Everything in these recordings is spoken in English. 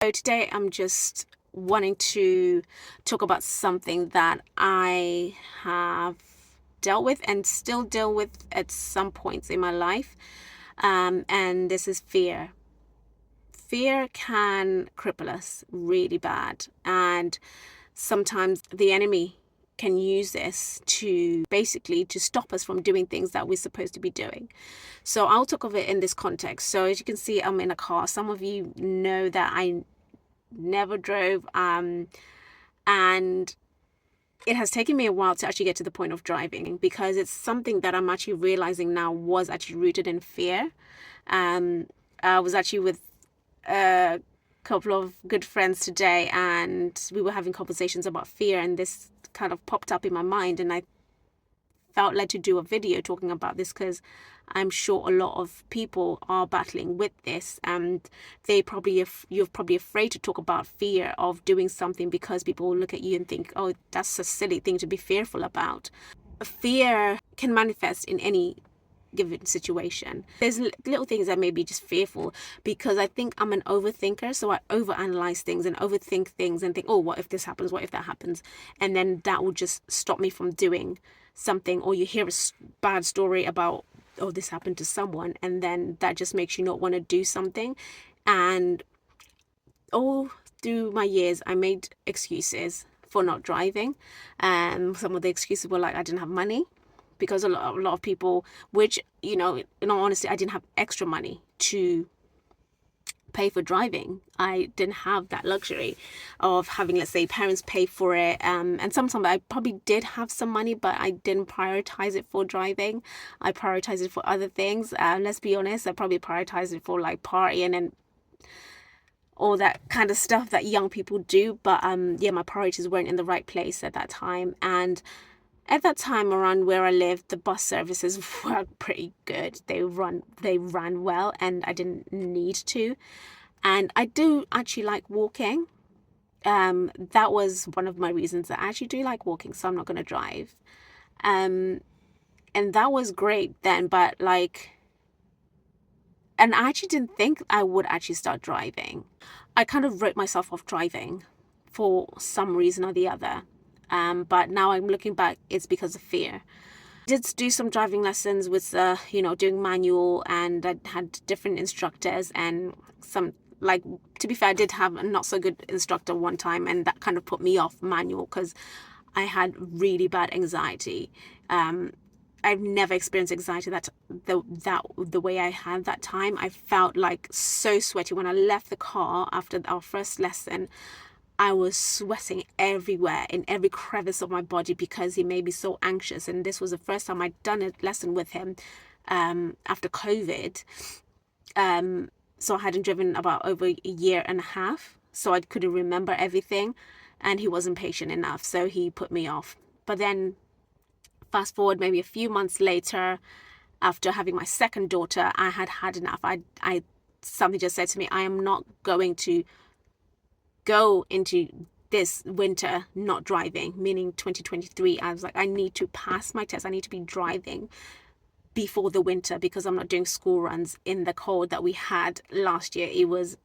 So today I'm just wanting to talk about something that I have dealt with and still deal with at some points in my life. And this is fear. Fear can cripple us really bad. And sometimes the enemy can use this to basically to stop us from doing things that we're supposed to be doing. So I'll talk of it in this context. So as you can see, I'm in a car. Some of you know that I never drove, and it has taken me a while to actually get to the point of driving, because it's something that I'm actually realizing now was actually rooted in fear. I was actually with a couple of good friends today, and we were having conversations about fear, and this kind of popped up in my mind, and I felt led to do a video talking about this because I'm sure a lot of people are battling with this, and you're probably afraid to talk about fear of doing something because people will look at you and think, oh, that's a silly thing to be fearful about. Fear can manifest in any given situation. There's little things that may be just fearful because I think I'm an overthinker, so I overanalyze things and overthink things and think, oh, what if this happens, what if that happens, and then that will just stop me from doing something. Or you hear a bad story about, oh, this happened to someone, and then that just makes you not want to do something. And all through my years I made excuses for not driving, and some of the excuses were like I didn't have money, because a lot of people, which, you know, in all honesty, I didn't have extra money to pay for driving. I didn't have that luxury of having, let's say, parents pay for it. And sometimes I probably did have some money, but I didn't prioritize it for driving. I prioritized it for other things. Let's be honest, I probably prioritized it for like partying and all that kind of stuff that young people do. But yeah, my priorities weren't in the right place at that time. And at that time, around where I lived, the bus services were pretty good. They ran well, and I didn't need to. And I do actually like walking. That was one of my reasons that I actually do like walking, so I'm not going to drive. And that was great then, but and I actually didn't think I would actually start driving. I kind of wrote myself off driving for some reason or the other. But now I'm looking back, it's because of fear. I did do some driving lessons with, doing manual, and I had different instructors, and to be fair, I did have a not so good instructor one time, and that kind of put me off manual because I had really bad anxiety. I've never experienced anxiety the way I had that time. I felt like so sweaty when I left the car after our first lesson. I was sweating everywhere, in every crevice of my body, because he made me so anxious. And this was the first time I'd done a lesson with him after COVID. So I hadn't driven about over a year and a half, so I couldn't remember everything, and he wasn't patient enough, so he put me off. But then fast forward maybe a few months later, after having my second daughter, I had enough. I something just said to me, I am not going to go into this winter not driving, meaning 2023. I was like, I need to pass my test. I need to be driving before the winter, because I'm not doing school runs in the cold that we had last year. It was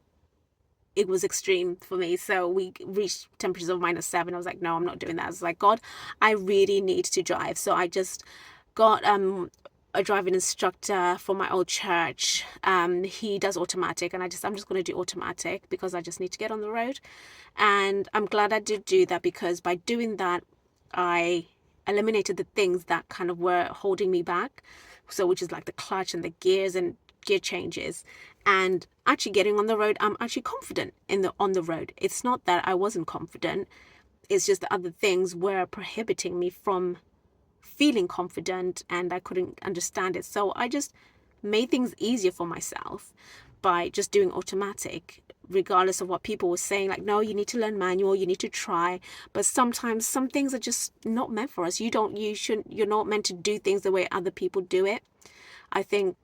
extreme for me. So we reached temperatures of -7. I was like, no, I'm not doing that. I was like, God, I really need to drive. So I just got a driving instructor for my old church. He does automatic, and I'm just going to do automatic because I just need to get on the road. And I'm glad I did do that, because by doing that, I eliminated the things that kind of were holding me back. So which is like the clutch and the gears and gear changes. And actually getting on the road, I'm actually confident on the road. It's not that I wasn't confident. It's just that other things were prohibiting me from feeling confident, and I couldn't understand it. So I just made things easier for myself by just doing automatic, regardless of what people were saying, like, no, you need to learn manual, you need to try. But sometimes some things are just not meant for us. You're not meant to do things the way other people do it. I think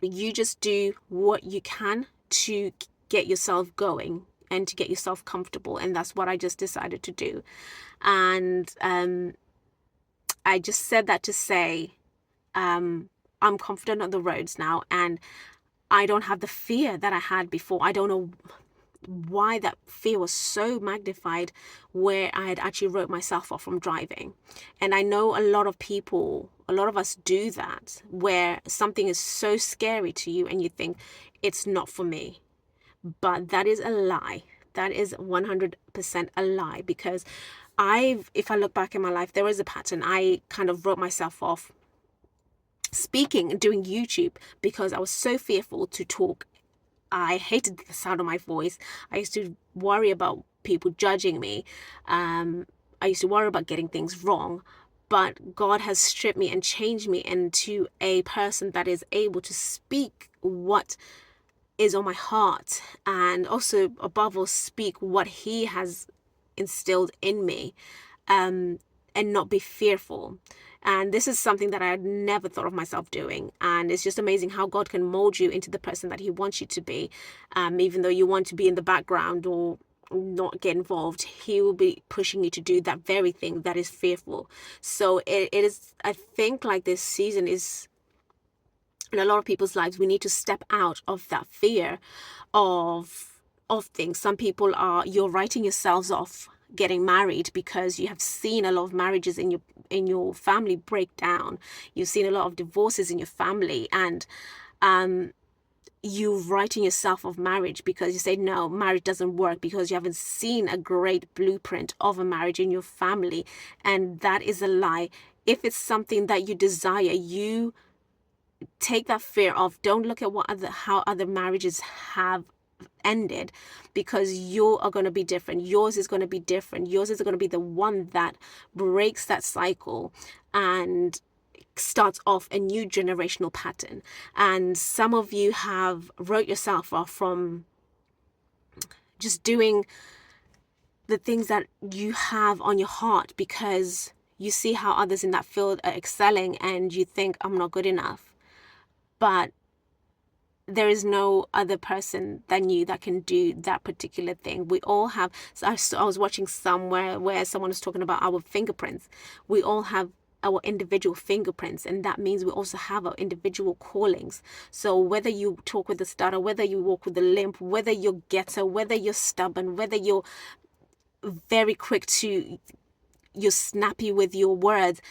you just do what you can to get yourself going and to get yourself comfortable, and that's what I just decided to do. And I just said that to say, I'm confident on the roads now, and I don't have the fear that I had before. I don't know why that fear was so magnified, where I had actually wrote myself off from driving. And I know a lot of us do that, where something is so scary to you and you think it's not for me. But that is a lie. That is 100% a lie, because if I look back in my life, there is a pattern. I kind of wrote myself off speaking and doing YouTube because I was so fearful to talk. I hated the sound of my voice. I used to worry about people judging me. I used to worry about getting things wrong. But God has stripped me and changed me into a person that is able to speak what is on my heart, and also above all speak what He has instilled in me, and not be fearful. And this is something that I had never thought of myself doing. And it's just amazing how God can mold you into the person that He wants you to be. Even though you want to be in the background or not get involved, He will be pushing you to do that very thing that is fearful. So it is, I think, like this season is, in a lot of people's lives, we need to step out of that fear of things. Some people you're writing yourselves off getting married because you have seen a lot of marriages in your family break down. You've seen a lot of divorces in your family, and you writing yourself off marriage because you say no, marriage doesn't work, because you haven't seen a great blueprint of a marriage in your family. And that is a lie. If it's something that you desire, you take that fear off. Don't look at how other marriages have ended, because you are going to be different. Yours is going to be different. Yours is going to be the one that breaks that cycle and starts off a new generational pattern. And some of you have wrote yourself off from just doing the things that you have on your heart because you see how others in that field are excelling and you think, I'm not good enough. But there is no other person than you that can do that particular thing. We all have, so I was watching somewhere where someone was talking about our fingerprints. We all have our individual fingerprints, and that means we also have our individual callings. So whether you talk with a stutter, whether you walk with a limp, whether you're getter, whether you're stubborn, whether you're very quick to, you're snappy with your words,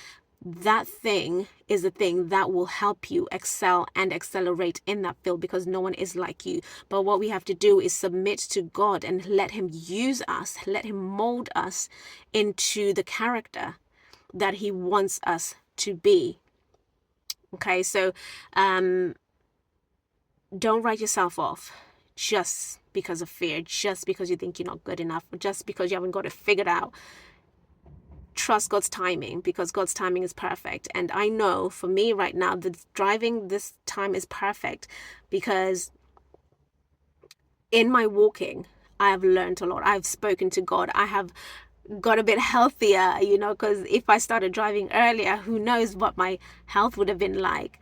that thing is the thing that will help you excel and accelerate in that field, because no one is like you. But what we have to do is submit to God and let Him use us, let Him mold us into the character that He wants us to be. Okay, so don't write yourself off just because of fear, just because you think you're not good enough, just because you haven't got it figured out. Trust God's timing, because God's timing is perfect. And I know for me right now, the driving this time is perfect, because in my walking, I have learned a lot. I've spoken to God. I have got a bit healthier, because if I started driving earlier, who knows what my health would have been like.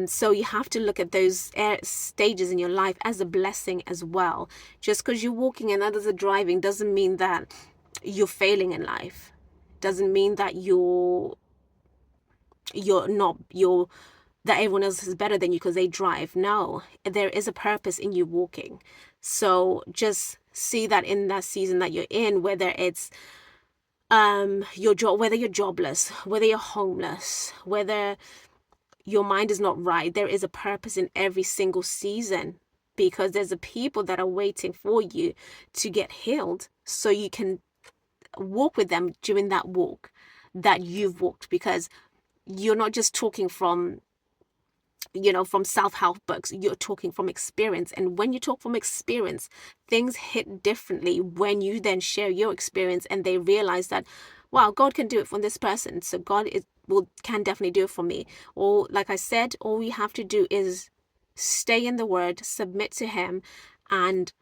So you have to look at those stages in your life as a blessing as well. Just because you're walking and others are driving doesn't mean that you're failing in life. Doesn't mean that that everyone else is better than you because they drive. No, there is a purpose in you walking. So just see that in that season that you're in, whether it's your job, whether you're jobless, whether you're homeless, whether your mind is not right, there is a purpose in every single season, because there's a people that are waiting for you to get healed so you can walk with them during that walk that you've walked. Because you're not just talking from self-help books, you're talking from experience. And when you talk from experience, things hit differently when you then share your experience and they realize that, wow, God can do it for this person, so God can definitely do it for me. Or like I said, all we have to do is stay in the Word, submit to Him, and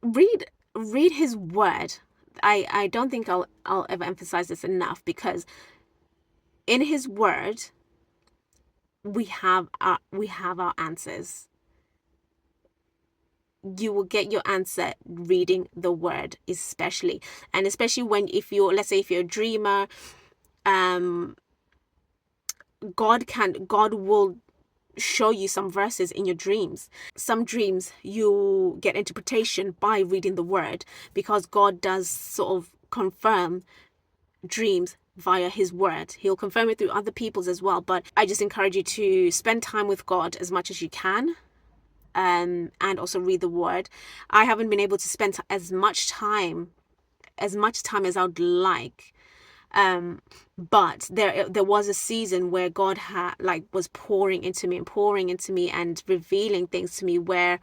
read His Word. I don't think I'll ever emphasize this enough, because in His Word we have our answers. You will get your answer reading the Word, especially when, if you're a dreamer, God will show you some verses in your dreams. Some dreams you get interpretation by reading the word, because God does sort of confirm dreams via his word. He'll confirm it through other people's as well. But I just encourage you to spend time with God as much as you can, and also read the word. I haven't been able to spend as much time as I would like. But there was a season where God had was pouring into me and revealing things to me, where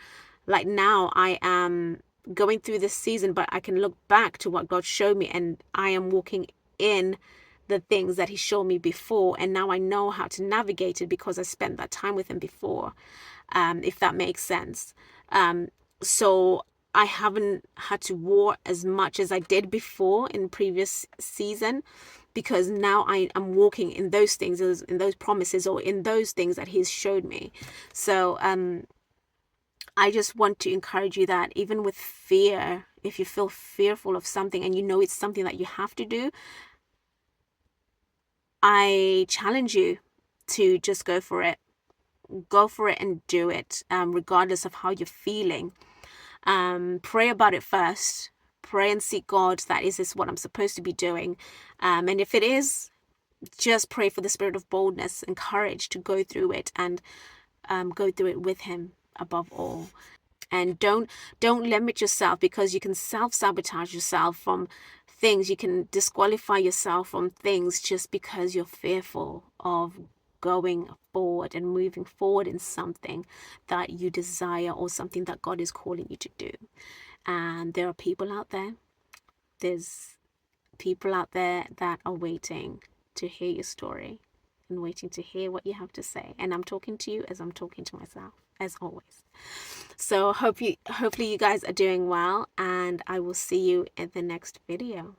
like now I am going through this season, but I can look back to what God showed me, and I am walking in the things that he showed me before, and now I know how to navigate it because I spent that time with him before, if that makes sense. So I haven't had to war as much as I did before in previous season, because now I am walking in those things, in those promises, or in those things that he's showed me. So I just want to encourage you that even with fear, if you feel fearful of something and you know it's something that you have to do, I challenge you to just go for it. Go for it and do it, regardless of how you're feeling. Pray about it first. Pray and seek God that, is this what I'm supposed to be doing? And if it is, just pray for the spirit of boldness and courage to go through it, and go through it with him above all. And don't limit yourself, because you can self-sabotage yourself from things. You can disqualify yourself from things just because you're fearful of going forward and moving forward in something that you desire, or something that God is calling you to do. And there are people out there, there's people out there that are waiting to hear your story and waiting to hear what you have to say. And I'm talking to you as I'm talking to myself, as always. So hopefully you guys are doing well, and I will see you in the next video.